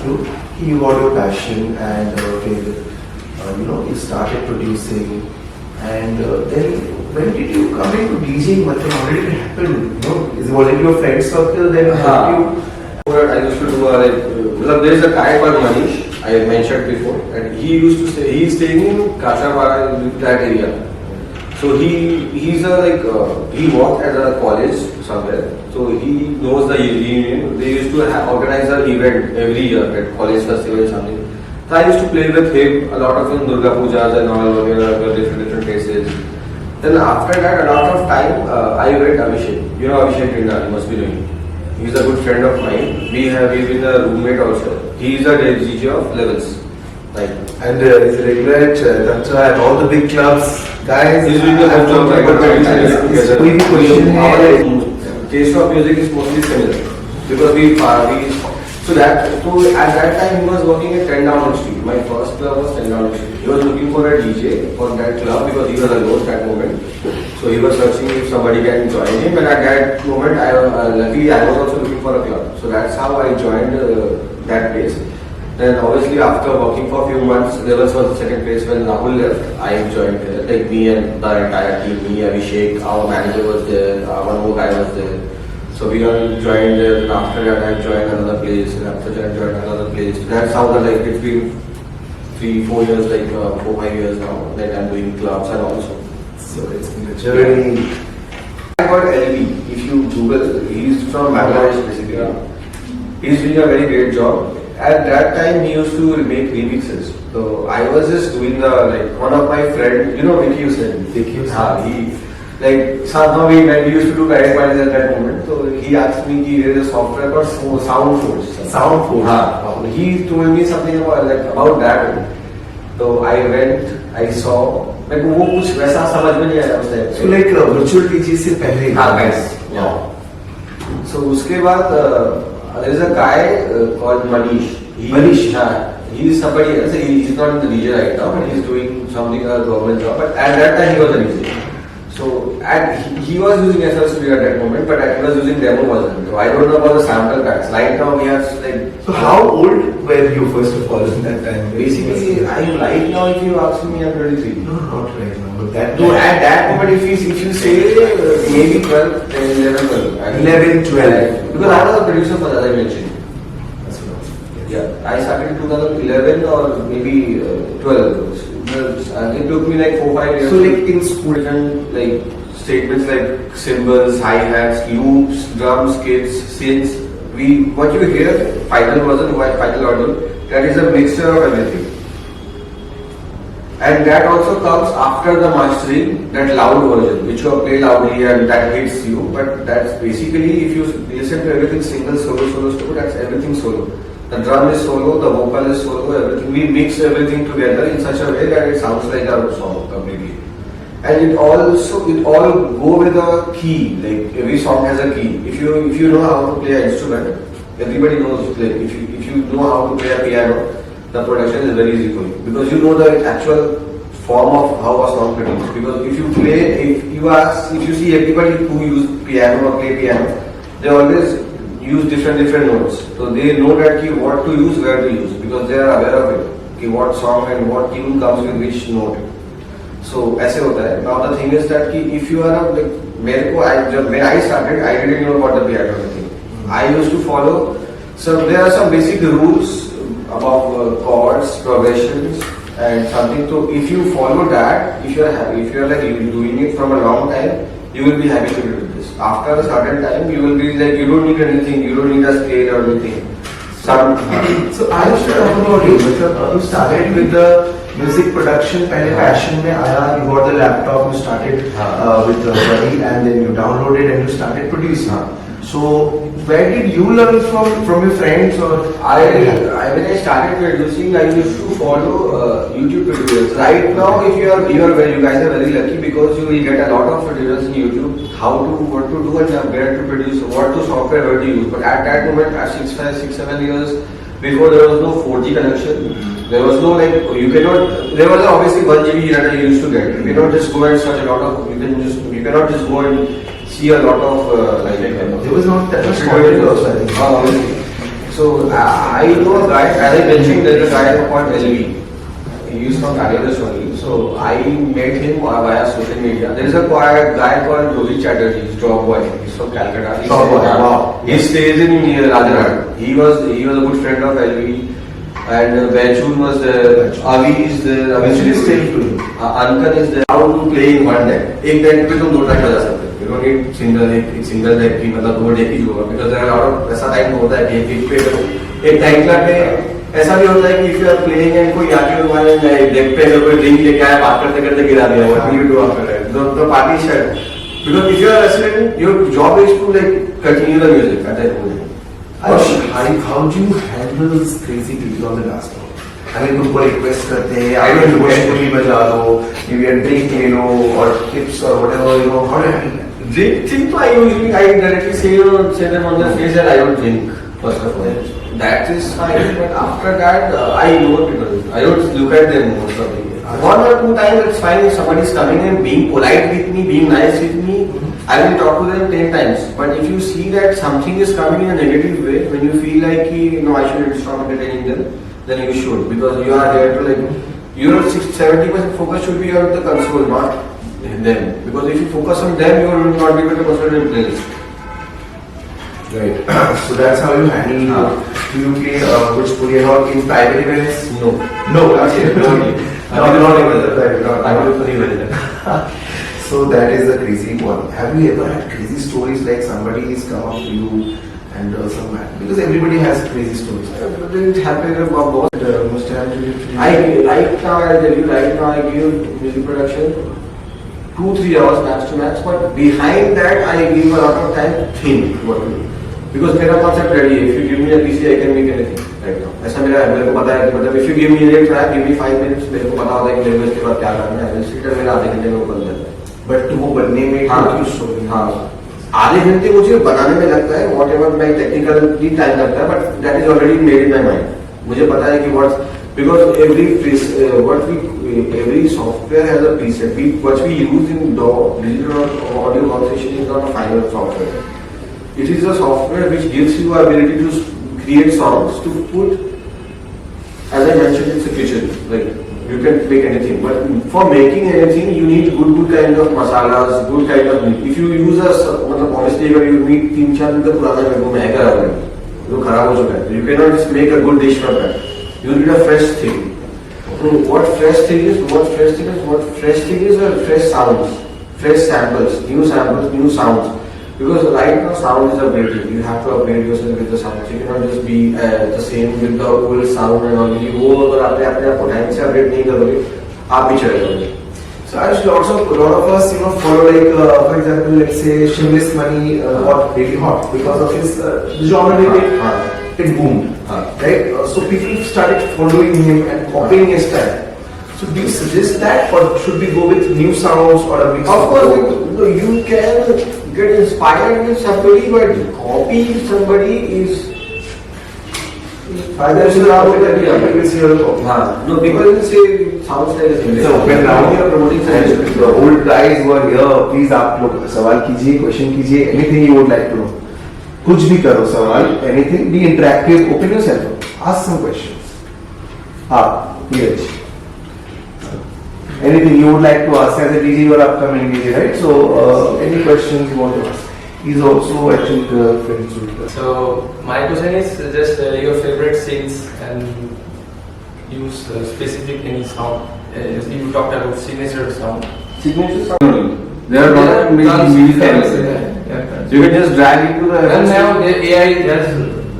you, what your passion and you started producing, and then when did you come into DJing? How did it happen? Was it your friend circle then helped you? What I used to do there is a guy called Manish, I mentioned before, and he used to stay. He's staying in Kachapara, that area. So he worked at a college somewhere. So he knows the union. They used to organize an event every year at college festival or something. So I used to play with him a lot of in Durga Pujas and all, different places. Then after that, a lot of time I met Abhishek. You know Abhishek Rinda, you must be knowing. He's a good friend of mine. We've been a roommate also. He's a DJ of Levels. Right. And he's a regular at Tantra and all the big clubs. Guys, he's doing a good job. Our taste of music is mostly similar because at that time he was working at 10 Downing Street. My first club was 10 Downing Street. He was looking for a DJ for that club because he was alone at that moment. So he was searching if somebody can join him, and at that moment luckily I was also looking for a club. So that's how I joined that place. Then obviously after working for a few months, Levels was the second place. When Rahul left, I joined there. Like me and the entire team, me, Abhishek, our manager was there, one more guy was there. So we all joined there, and after that I joined another place, and after that I joined another place. That's how it's been 3-4 years, 4-5 years now that I'm doing clubs and also. So it's been a journey. I got LB, if you Google, he's from Bangladesh basically. He's doing a very great job. At that time, he used to make remixes. So I was just doing one of my friends, Vicky Hussain. Somehow we used to do direct parties at that moment. So he asked me, there is a software called Soundforce. He told me something about that. So I went, I saw. वो कुछ वैसा समझ में नहीं आया उस time पे. So virtual DJ से पहले. Guys. Yeah. So उसके बाद there is a guy called Manish. He's somebody else. He's not in the DJ right now, but he's doing something a government job. But at that time he was a DJ. So he was using FL Studio at that moment, but I was using demo version. So I don't know about the sample packs. Right now we have So how old were you first of all in that time? Basically, right now if you ask me, I'm 23. No, not right now. But that at that moment, if you say maybe 12, then 11, 12. Because I was a producer for that, I mentioned. That's what I was saying. Yeah, I started in 2011 or maybe 12. It took me 4-5 years. So in school, different statements like cymbals, hi-hats, loops, drums, kits, synths. What you hear, final version, final audio, that is a mixture of everything. And that also comes after the mastering, that loud version, which you play loudly and that hits you. But that's basically, if you listen to everything single, solo, that's everything solo. The drum is solo, the vocal is solo, everything. We mix everything together in such a way that it sounds like a song completely. And it all go with a key. Like every song has a key. If you know how to play an instrument, everybody knows. If you know how to play a piano, the production is very easy for you because you know the actual form of how a song produced. Because if you see everybody who use piano or play piano, they always use different notes. So they know that what to use, where to use, because they are aware of it. What song and what tune comes with which note. So ऐसे होता है. Now the thing is that if you are when I started, I didn't know about the piano thing. I used to follow. So there are some basic rules about chords, progressions, and something. So if you follow that, if you are doing it from a long time, you will be happy to do this. After a certain time, you will be you don't need anything, you don't need a scale or anything. So I used to talk about you. You started with the music production. पहले passion में आया. You got the laptop. You started with the buddy, and then you downloaded and you started producing. So where did you learn from your friends or? When I started producing, I used to follow YouTube tutorials. Right now, if you guys are very lucky because you will get a lot of tutorials in YouTube. What to do and where to produce, what to software, where to use. But at that moment, 6-7 years before, there was no 4G connection. There was no there was obviously 1 GB data you used to get. You cannot just go and search a lot of. You cannot just go and see a lot of there was not that much quality also, I think. So I know a guy, as I mentioned, there's a guy called LV. He is from Bangladesh only. So I met him via social media. There is a guy called Rohit Chatterjee, he's job boy. He's from Calcutta. Wow. He stays in Rajarhat. He was a good friend of LV. And Benchun was there, Avi is there, Benchun is still doing. Ankan is there. How to play in one deck? एक deck पे तुम दो track बजा सकते हो. You don't need single deck की मतलब दो deck ही जो होगा. Because there are a lot of ऐसा टाइम होता है कि एक पे एक टाइम पे ऐसा भी होता है कि if you are playing and कोई आके तुम्हारे deck पे अगर कोई ड्रिंक लेके आया बात करते करते गिरा दिया. What will you do after that? The party shut. Because if you are a resident, your job is to like continue the music at that moment. How do you handle this crazy people on the dance floor? I mean, तुमको request करते हैं, I don't know, बजा दो, maybe a drink ले लो, or tips or whatever, you know, how do you handle that? Drink, I directly say them on their face that I don't drink, first of all. That is fine, but after that, I know people. I don't look at them most of the time. One or two times it's fine if somebody is coming and being polite with me, being nice with me, I will talk to them 10 times. But if you see that something is coming in a negative way, when you feel like, no, I shouldn't stop entertaining them, then you should. Because you are there to like, your 70% focus should be on the console, not them. Because if you focus on them, you will not be able to concentrate in playlist. Right. So that's how you handle. Do you play which Puryanok in private events? No. No, actually, not So that is the crazy one. Have you ever had crazy stories like somebody has come up to you and some because everybody has crazy stories. It happened about Most times right now I give music production 2-3 hours max to max, but behind that I give a lot of time to think what to do. Because मेरा concept ready है. If you give me a PC, I can make anything right now. ऐसा मेरे को पता है कि मतलब if you give me a track, give me 5 minutes, मेरे को पता होता है कि मेरे को इसके बाद क्या करना है. I will sit and मेरा आधे घंटे में वो बन जाता है. But वो बनने में हाँ आधे घंटे मुझे बनाने में लगता है. Whatever मैं technically टाइम लगता है, but that is already made in my mind. मुझे पता है कि what because every software has a preset. What we use in digital audio workstation is not a final software. It is a software which gives you the ability to create songs to put, as I mentioned, it's a kitchen. Like you can make anything, but for making anything, you need good kind of masalas, good kind of meat. If you use मतलब honestly अगर you need 3-4 दिन का पुराना मेरे को महंगा आ रहा है, जो खराब हो चुका है, you cannot just make a good dish from that. You need a fresh thing. So what fresh thing is? Fresh sounds, fresh samples, new sounds. Because right now sound is upgrading. You have to upgrade yourself with the sound. You cannot just be the same with the old sound and all. वो अगर आपने अपने potential से upgrade नहीं करोगे, आप भी चले जाओगे. So I should also a lot of us follow like for example let's say Shimlis Money got really hot because of his genre it boomed right. So people started following him and copying his style. So do you suggest that or should we go with new sounds or a mix? Of course, you can get inspired with somebody, but copy somebody is. Either should people see your copy. No, people will say sound style is English. So when now you are promoting science, the old guys were here, please आप लोग सवाल कीजिए, question कीजिए, anything you would like to know. कुछ भी करो सवाल, anything, be interactive, open yourself, ask some questions. Yes. Anything you would like to ask as a DJ or upcoming DJ, right? So any questions you want to ask? He's also I think friends with us. So my question is just your favorite scenes and use specific any sound. You talked about signature sound. signature sound. There are a lot of music styles. You can just drag into the. And now the AI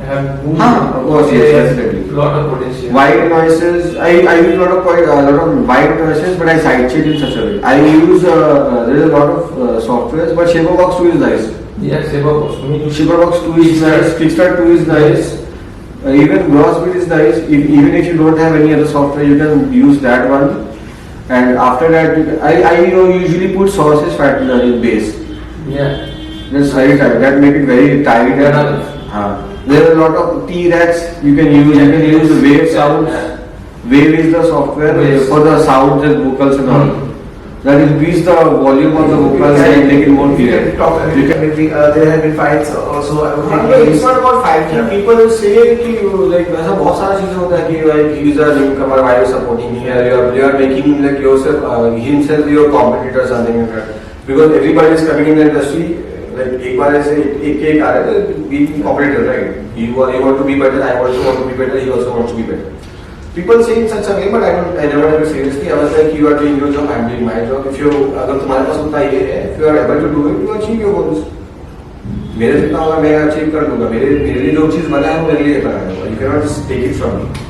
have moved. Of course, yes, definitely. Lot of potential. White noises. I use a lot of white noises, but I sidechain in such a way. I use there is a lot of softwares, but Shaperbox 2 is nice. Yes, Shaperbox. Shaperbox 2 is nice. Kickstart 2 is nice. Even Grossbeat is nice. Even if you don't have any other software, you can use that one. And after that, I usually put sources factor in bass. Yeah. That's very tight. That make it very tight. There are a lot of T-Racks you can use. You can use the Wave sounds. Wave is the software for the sounds and vocals and all. that increase the volume of the vocals and make it more clear. Talk, there have been fights also. I would think It's not about fighting. People say कि like ऐसा बहुत सारा चीजें होता है कि like he is a newcomer, why you supporting me? You are making him like yourself, himself your competitor, something like that. Because everybody is coming in the industry. Like एक बार ऐसे एक आ रहा है, we competitor, right? You want to be better, I also want to be better, he also wants to be better. People say in such a way, but I never take it seriously. I was like, you are doing your job, I am doing my job. If you, अगर तुम्हारे पास उतना ये है, if you are able to do it, you achieve your goals. मेरे जितना होगा मैं achieve कर दूंगा. मेरे लिए जो चीज बना है वो मेरे लिए बना है. You cannot just take it from me.